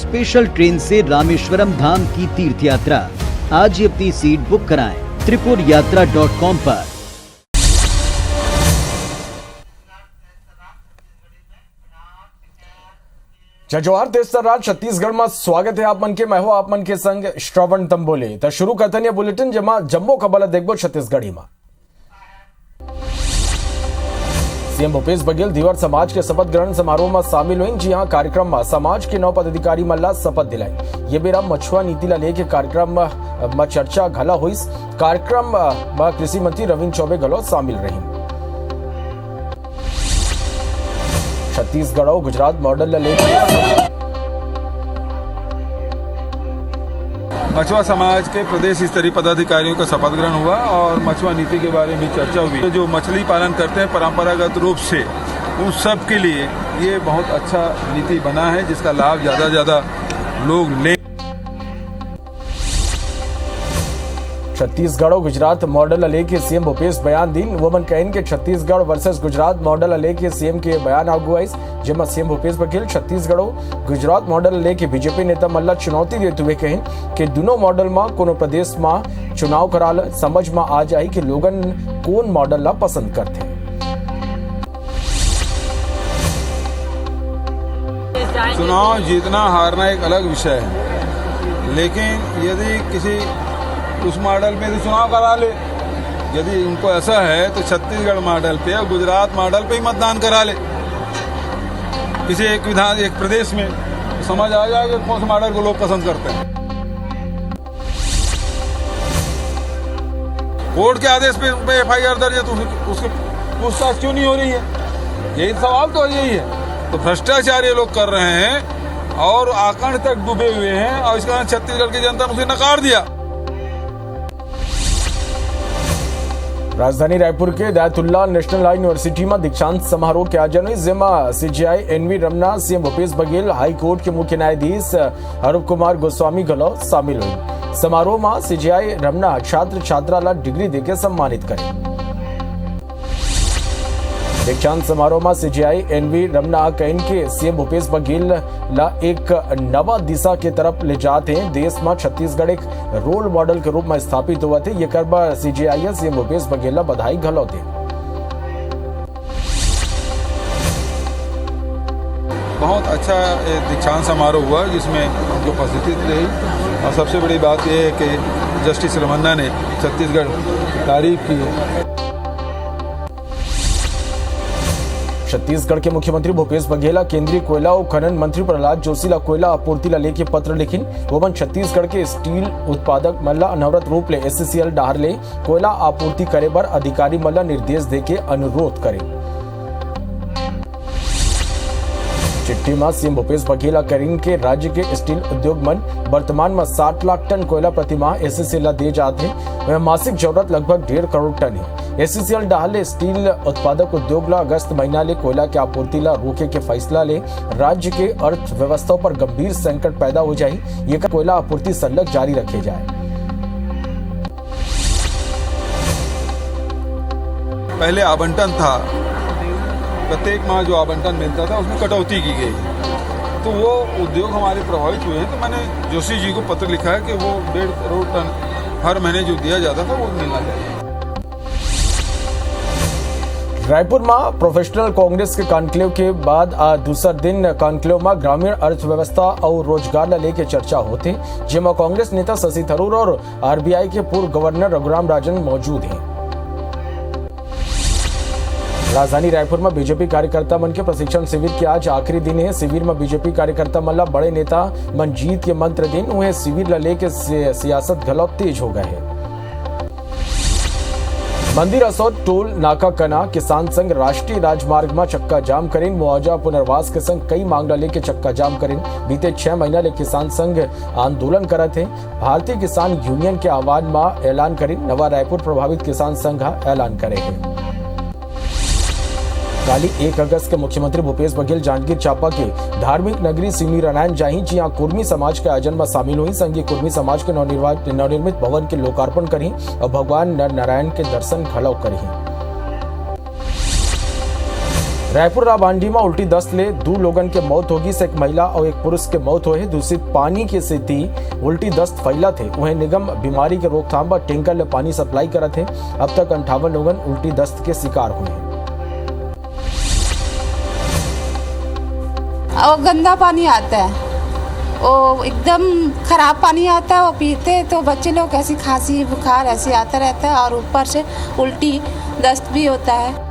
Special train से रामेश्वरम धाम की तीर्थ यात्रा। आज ही अपनी सीट बुक कराएं त्रिपुरयात्रा.com पर। जय जोहार देश राज छत्तीसगढ़ में स्वागत है आप मन के। मैं हूं आप मन के संग श्रवण तंबोली। तो शुरू करते हैं बुलेटिन जेमा जम्मो खबर देखबो छत्तीसगढ़ी में। सीएम भूपेश बघेल धीवर समाज के शपथ ग्रहण समारोह में शामिल हुई। जी हां, कार्यक्रम में समाज के 9 पदाधिकारी मन ला शपथ दिलाई। ये बेरा मछुआ नीति ला लेके कार्यक्रम में चर्चा घला हुई। कार्यक्रम में कृषि मंत्री रविंद्र चौबे घलो शामिल रही। छत्तीसगढ़ और गुजरात मॉडल ला लेके मछुआ समाज के प्रदेश स्तरीय पदाधिकारियों का शपथ ग्रहण हुआ और मछुआ नीति के बारे में चर्चा हुई। तो जो मछली पालन करते हैं परंपरागत रूप से, उन सब के लिए ये बहुत अच्छा नीति बना है जिसका लाभ ज्यादा से ज्यादा लोग लें। छत्तीसगढ़ और गुजरात मॉडल लेके सीएम भूपेश बयान दिन। वो मन कहें कि छत्तीसगढ़ वर्सेस गुजरात मॉडल लेके सीएम के बयान आगुआई, जेमा सीएम भूपेश बघेल छत्तीसगढ़ और गुजरात मॉडल लेके बीजेपी नेता मन ला चुनौती देते हुए कहें कि दोनों मॉडल में कोनो प्रदेश में चुनाव कराल समझ में आ जाए कि लोगन कौन मॉडल ला पसंद करते। चुनाव जीतना हारना एक अलग विषय है, लेकिन यदि किसी उस मॉडल पे तो चुनाव करा ले। यदि उनको ऐसा है तो छत्तीसगढ़ मॉडल पे और गुजरात मॉडल पे ही मतदान करा ले किसी एक प्रदेश में, तो समझ आ जाएगा कौन से मॉडल को लोग पसंद करते हैं। कोर्ट के आदेश पे एफआईआर दर्ज है तो उसकी पूछताछ क्यों नहीं हो रही है? यही सवाल तो यही है। तो भ्रष्टाचार ये लोग कर रहे हैं और आकंठ तक डूबे हुए हैं और इस कारण छत्तीसगढ़ की जनता ने उसे नकार दिया। राजधानी रायपुर के दायतुल्ला नेशनल लॉ यूनिवर्सिटी में दीक्षांत समारोह के आयोजन हुई, जेमा CJI NV Ramana, CM Bhupesh Baghel, high court के मुख्य न्यायाधीश अरूप कुमार गोस्वामी घलो शामिल हुई। समारोह में सीजीआई रमना छात्र छात्रा ला डिग्री देके सम्मानित करे। दीक्षांत समारोह में सीजीआई एनवी रमना कहें कि सीएम भूपेश बघेल ला एक नवा दिशा के तरफ ले जाते हैं। देश में छत्तीसगढ़ एक रोल मॉडल के रूप में स्थापित हुआ थे। ये करबा सीजीआई सीएम भूपेश बघेल ला बधाई घलौते। बहुत अच्छा दीक्षांत समारोह हुआ जिसमें जो उपस्थित रही, और सबसे बड़ी बात यह है कि जस्टिस रमन्ना ने छत्तीसगढ़ की तारीफ की है। छत्तीसगढ़ के मुख्यमंत्री भूपेश बघेल केंद्रीय कोयला और खनन मंत्री प्रहलाद जोशी ला कोयला आपूर्ति ला लेके पत्र लिखिन। वो छत्तीसगढ़ के स्टील उत्पादक मन ला अनवरत रूप ले एससीएल डाहर ले कोयला आपूर्ति करे बर अधिकारी मन ला निर्देश देके अनुरोध करे। चिट्ठी में सीएम भूपेश बघेल करें के राज्य के स्टील उद्योग मन वर्तमान में 60 लाख टन कोयला प्रतिमाह एससीएल दे जाते हैं। वह मासिक जरूरत लगभग 1.5 करोड़ टन है। एससीएल डाहर स्टील उत्पादक उद्योग ला अगस्त महीना ले कोयला के आपूर्ति ला रोके के फैसला ले राज्य के अर्थव्यवस्था पर गंभीर संकट पैदा हो जाए। ये कोयला आपूर्ति संलग्न जारी रखे जाए। पहले आवंटन था, प्रत्येक माह जो आवंटन मिलता था उसमें कटौती की गई, तो वो उद्योग हमारे प्रभावित हुए हैं। तो मैंने जोशी जी को पत्र लिखा है कि वो 1.5 करोड़ टन हर महीने जो दिया जाता था वो मिलना चाहिए। रायपुर में प्रोफेशनल कांग्रेस के कॉन्क्लेव के बाद आज दूसरा दिन कॉन्क्लेव में ग्रामीण अर्थव्यवस्था और रोजगार ला लेके चर्चा होते, जिसमें कांग्रेस नेता शशि थरूर और आरबीआई के पूर्व गवर्नर रघुराम राजन मौजूद हैं। राजधानी रायपुर में बीजेपी कार्यकर्ता मन के प्रशिक्षण शिविर के आज आखिरी दिन है। शिविर में बीजेपी कार्यकर्ता मन ला बड़े नेता मन जीत के मंत्र दिन हुए। शिविर ला लेके सियासत घलो तेज हो गए है। मंदिर असौद टोल नाका कना किसान संघ राष्ट्रीय राजमार्ग में चक्का जाम करें। मुआवजा पुनर्वास के संग कई मांग लेके चक्का जाम करें। बीते 6 महीना ले किसान संघ आंदोलन करत है। भारतीय किसान यूनियन के आह्वान में ऐलान करें। नवा रायपुर प्रभावित किसान संघ ऐलान करेंगे। काली 1 अगस्त के मुख्यमंत्री भूपेश बघेल जांजगीर चांपा के धार्मिक नगरी सिवनी रनायन जाही, जहां कुर्मी समाज के आयोजन में शामिल हुई। संघीय कुर्मी समाज के नवनिर्मित भवन के लोकार्पण करी और भगवान नर नारायण के दर्शन घलौ करी। रायपुर राबांडी में उल्टी दस्त ले 2 लोगन के मौत होगी से एक महिला और एक पुरुष के मौत हुए। दूषित पानी के सेती उल्टी दस्त फैला थे। वहीं निगम बीमारी के रोकथाम पर टैंकर ले पानी सप्लाई करा थे। अब तक 58 लोगन उल्टी दस्त के शिकार हुए हैं। और गंदा पानी आता है, वो एकदम खराब पानी आता है। वो पीते तो बच्चे लोग ऐसी खांसी बुखार ऐसे आता रहता है और ऊपर से उल्टी दस्त भी होता है।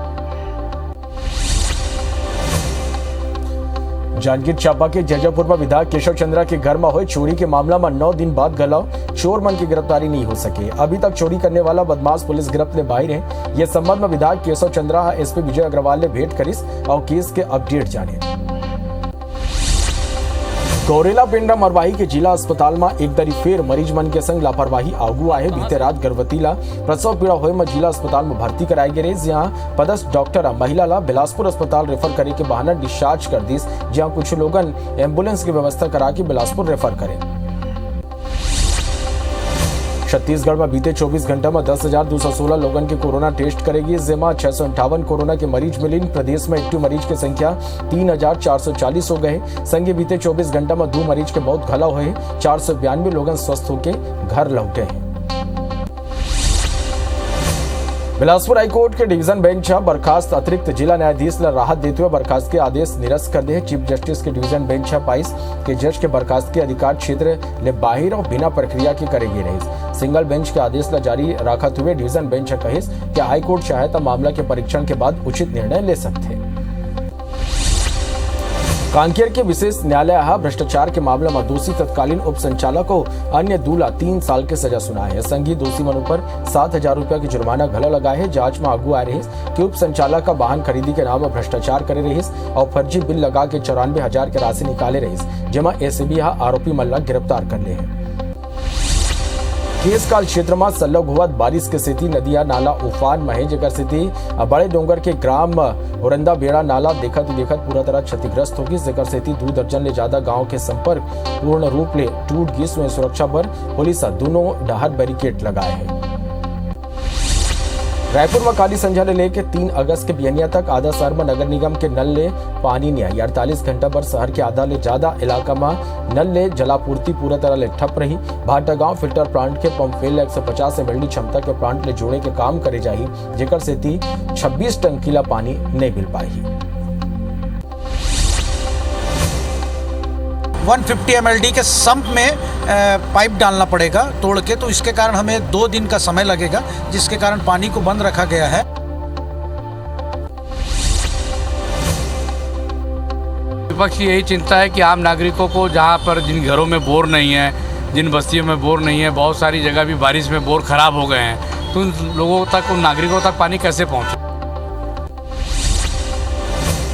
जांजगीर चांपा के जजापुर में विधायक केशव चंद्रा के घर में हुई चोरी के मामला में 9 दिन बाद गलाव चोर मन की गिरफ्तारी नहीं हो सके। अभी तक चोरी करने वाला बदमाश पुलिस गिरफ्त में बाहर है। यह संबंध में विधायक केशव चंद्रा एसपी विजय अग्रवाल ने भेंट करिस और केस के अपडेट जाने। गौरेला पेंड्रा मरवाही के जिला अस्पताल में एक दरी फेर मरीज मन के संग लापरवाही आगू आए। बीते रात गर्भवती ला प्रसव पीड़ा होए में जिला अस्पताल में भर्ती कराई गई। जहां पदस्थ डॉक्टर महिला ला बिलासपुर अस्पताल रेफर करे के बहाना डिस्चार्ज कर दी। जहां कुछ लोगन एम्बुलेंस की व्यवस्था करा के बिलासपुर रेफर करे। छत्तीसगढ़ में बीते 24 घंटा में 10,216 लोगन के कोरोना टेस्ट करेगी। जिसमें 658 कोरोना के मरीज मिले। प्रदेश में एक्टिव मरीज की संख्या 3,440 हो गए। संगे बीते 24 घंटा में 2 मरीज के मौत घला हुए। 492 लोगन स्वस्थ होकर घर लौटे हैं। बिलासपुर हाईकोर्ट के डिवीजन बेंच बर्खास्त अतिरिक्त जिला न्यायाधीश ला राहत देते हुए बर्खास्त के आदेश निरस्त कर दिए। चीफ जस्टिस के डिवीजन बेंच पाइस के जज के बर्खास्त के अधिकार क्षेत्र ले बाहर और बिना प्रक्रिया के करेगी रही। सिंगल बेंच के आदेश ला जारी रखते हुए डिवीजन बेंच कहिस कि हाईकोर्ट चाहे तो मामला के परीक्षण के बाद उचित निर्णय ले सकते। कांकेर के विशेष न्यायालय भ्रष्टाचार के मामले में दोषी तत्कालीन उप संचालक को अन्य 2 ला 3 साल के सजा सुनाई है। संगी दोषी मन पर 7,000 रुपया की जुर्माना घला लगाए है। जांच में आगू आ रही कि उप संचालक का वाहन खरीदी के नाम में भ्रष्टाचार करे रही और फर्जी बिल लगा के 94,000 के राशि निकाले रही। जेमा एसीबी आरोपी मल्ला गिरफ्तार कर ले है। केसकाल क्षेत्र में सल्लग हुआ बारिश के सेती नदिया नाला उफान में है। जेकर सेती बड़े डोंगर के ग्राम औरंदा बेड़ा नाला देखत पूरा तरह क्षतिग्रस्त होगी। जेकर सेती 2 दर्जन ले ज्यादा गांव के संपर्क पूर्ण रूप ले टूट गिस। सुरक्षा पर पुलिस दोनों डहर बैरिकेड लगाए हैं। रायपुर में काली संझा ले लेके 3 अगस्त के बियनिया तक आधा शहर में नगर निगम के नल ले पानी नहीं आई। 48 घंटा पर शहर के आधा ले ज्यादा इलाका में नल ले जलापूर्ति पूरा तरह ले ठप रही। भाटा गांव फिल्टर प्लांट के पंप फेल 150 एमएलडी क्षमता के प्लांट ले जोड़े के काम करे जाही। जेकर सेती 26 टंकीला पानी नहीं मिल पाई। 150 mld के सम्प में पाइप डालना पड़ेगा तोड़ के, तो इसके कारण हमें 2 दिन का समय लगेगा, जिसके कारण पानी को बंद रखा गया है। विपक्ष की यही चिंता है कि आम नागरिकों को, जहां पर जिन घरों में बोर नहीं है, जिन बस्तियों में बोर नहीं है, बहुत सारी जगह भी बारिश में बोर खराब हो गए हैं, तो उन लोगों तक, उन नागरिकों तक पानी कैसे पहुंचे।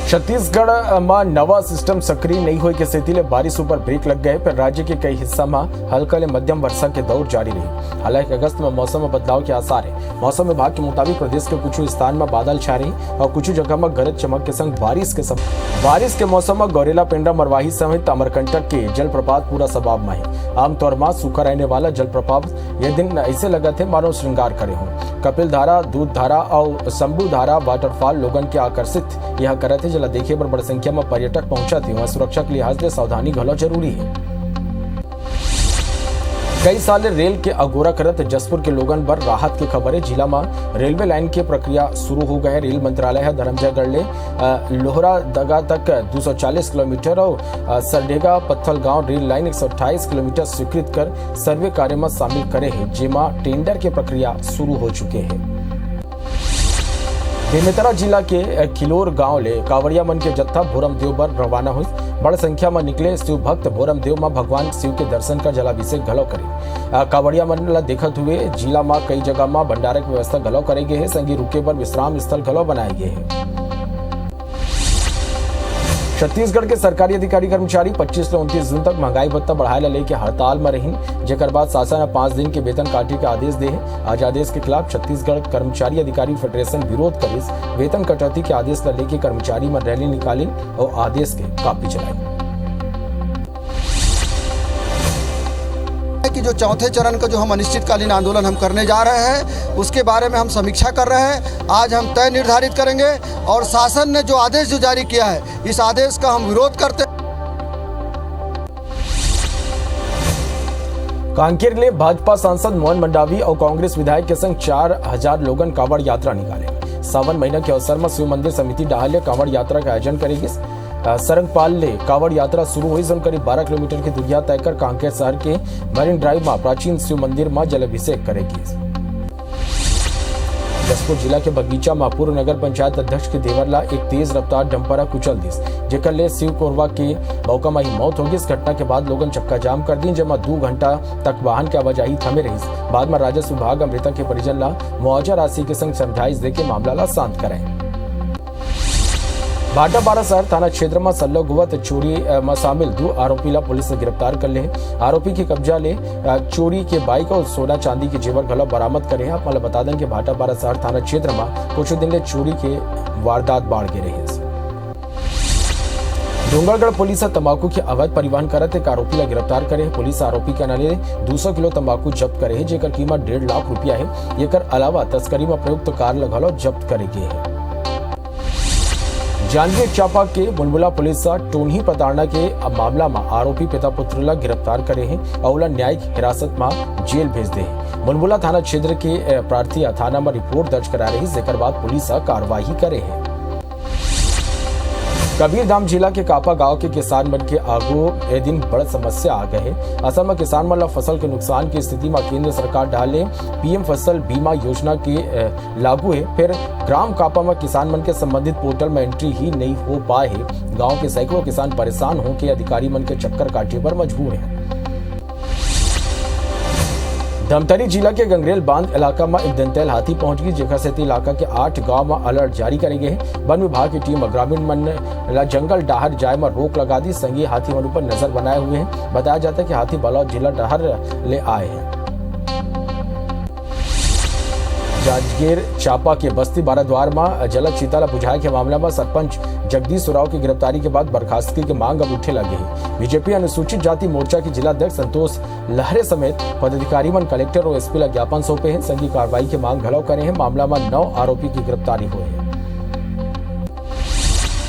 छत्तीसगढ़ में नवा सिस्टम सक्रिय नहीं हुई के स्थिति ले बारिश ऊपर ब्रेक लग गए। पर राज्य के कई हिस्सा में हल्का ले मध्यम वर्षा के दौर जारी रही। हालांकि अगस्त में मौसम में बदलाव के आसार है। मौसम विभाग के मुताबिक प्रदेश के कुछ स्थान में बादल छा रही और कुछ जगह में गरज चमक के संग बारिश के मौसम में गौरेला पेंड्रा मरवाही समेत अमरकंटक के जलप्रपात पूरा सबाब में है। आमतौर में सूखा रहने वाला जलप्रपात ये दिन ऐसे लगा थे मानो श्रृंगार करे हों। कपिल धारा, दूध धारा और शंभू धारा वाटरफॉल लोगन के आकर्षित यह करे थे। जला देखे पर बड़ी संख्या में पर्यटक पहुंचा थे। वहां सुरक्षा के लिहाज से सावधानी घलो जरूरी है। कई साल रेल के अगोरा करत जसपुर के लोगन पर राहत की खबर है। जिला में रेलवे लाइन की प्रक्रिया शुरू हो गए। रेल मंत्रालय है धर्मजयगढ़ ले लोहरा दगा तक 240 किलोमीटर और सरडेगा पत्थल गांव रेल लाइन 128 किलोमीटर स्वीकृत कर सर्वे कार्य में शामिल करे है, जेमा टेंडर की प्रक्रिया शुरू हो चुके हैं। बेमेतरा जिला के खिलोर गांव ले कांवड़िया मन के जत्था भोरम देव पर रवाना हुई। बड़ी संख्या में निकले शिव भक्त भोरम देव में भगवान शिव के दर्शन कर जलाभिषेक घलो करे। कांवड़िया मन ला देखत हुए जिला में कई जगह में भंडारे की व्यवस्था घलो करे गए है। संगी रुके पर विश्राम स्थल घलो बनाए गए हैं। छत्तीसगढ़ के सरकारी अधिकारी कर्मचारी 25 से 29 जून तक महंगाई भत्ता बढ़ाए लेके हड़ताल में रही। जेकर बाद शासन 5 दिन के वेतन काटे के आदेश दे। आज आदेश के खिलाफ छत्तीसगढ़ कर्मचारी अधिकारी फेडरेशन विरोध करिस। वेतन कटौती के आदेश लेके कर्मचारी में रैली निकाली और आदेश के कापी चलाई। है कि जो चौथे चरण का जो हम अनिश्चितकालीन आंदोलन हम करने जा रहे हैं उसके बारे में हम समीक्षा कर रहे हैं। आज हम तय निर्धारित करेंगे और शासन ने जो आदेश जो जारी किया है इस आदेश का हम विरोध करते हैं। कांकेर ले भाजपा सांसद मोहन मंडावी और कांग्रेस विधायक के संग 4000 लोगन कांवड़ यात्रा निकाले। सावन महीना के अवसर में शिव मंदिर समिति डाहले कांवड़ यात्रा का आयोजन करेगी। सरंगपाल ले कांवड़ यात्रा शुरू हुई जन करीब 12 किलोमीटर की दूरिया तय कर कांकेर शहर के मरीन ड्राइव में प्राचीन शिव मंदिर में जलाभिषेक करेगी। जसपुर जिला के बगीचा में पूर्व नगर पंचायत अध्यक्ष के देवरला एक तेज रफ्तार डंपरा कुचल दिस जेकर ले शिव कोरवा के मौका में ही मौत होगी। इस घटना के बाद लोगन चक्का जाम कर दी जमा 2 घंटा तक वाहन की आवाजाही थमे रही। बाद में राजस्व विभाग मृतक के परिजन ला मुआवजा राशि के संग समझाइश देके मामला ला शांत करें। भाटापारा शहर थाना क्षेत्र में सल्लोगवत चोरी में शामिल 2 आरोपी ला पुलिस ने गिरफ्तार कर ले। आरोपी की कब्जा ले चोरी के बाइक और सोना चांदी के जेवर घलो बरामद करे। आप मतलब बता दें कि भाटापारा शहर थाना क्षेत्र में कुछ दिन ले चोरी के वारदात बाढ़ के रहे। डूंगरगढ़ पुलिस तंबाकू के अवैध परिवहन करत एक आरोपी ला गिरफ्तार करे। पुलिस आरोपी के नाले 200 किलो तंबाकू जब्त करे जेकर कीमत 1.5 लाख रुपया है। एकर अलावा तस्करी में प्रयुक्त कार लगलो जब्त करेगी है। जांजगीर चांपा के बुलबुला पुलिस टोनी प्रताड़ना के मामला में आरोपी पिता पुत्र ला गिरफ्तार करे हैं और न्यायिक हिरासत में जेल भेज दे। बुलबुला थाना क्षेत्र के प्रार्थी थाना में रिपोर्ट दर्ज करा रही जेकर बाद पुलिस कार्रवाई करे है। कबीरधाम जिला के कापा गांव के किसान मन के आगू ए दिन बड़ा समस्या आ गए है। असल में किसान मन ला फसल के नुकसान की स्थिति में केंद्र सरकार डाले पीएम फसल बीमा योजना के लागू है। फिर ग्राम कापा में किसान मन के संबंधित पोर्टल में एंट्री ही नहीं हो पाए है। गांव के सैकड़ों किसान परेशान हो के अधिकारी मन के चक्कर काटे पर मजबूर है। धमतरी जिला के गंगरेल बांध इलाका में एक दंतैल हाथी पहुंच गई जेकर से इलाका के 8 गांव में अलर्ट जारी करे गए हैं। वन विभाग की टीम ग्रामीण मन जंगल डाहर जाए में रोक लगा दी। संगी हाथी वन पर नजर बनाए हुए हैं। बताया जाता है कि हाथी बलौद जिला डाहर ले आए हैं। जांजगीर चांपा के बस्ती बाराद्वार में जलक चीता बुझाए के मामला में सरपंच जगदीश उराव की गिरफ्तारी के बाद बर्खास्तगी की मांग अब उठे लगी है। बीजेपी अनुसूचित जाति मोर्चा के जिलाध्यक्ष संतोष लहरे समेत पदाधिकारी मन कलेक्टर और एसपी ला ज्ञापन सौंपे हैं। संघी कार्रवाई की मांग घलो करे हैं। मामला में 9 आरोपी की गिरफ्तारी हुई है।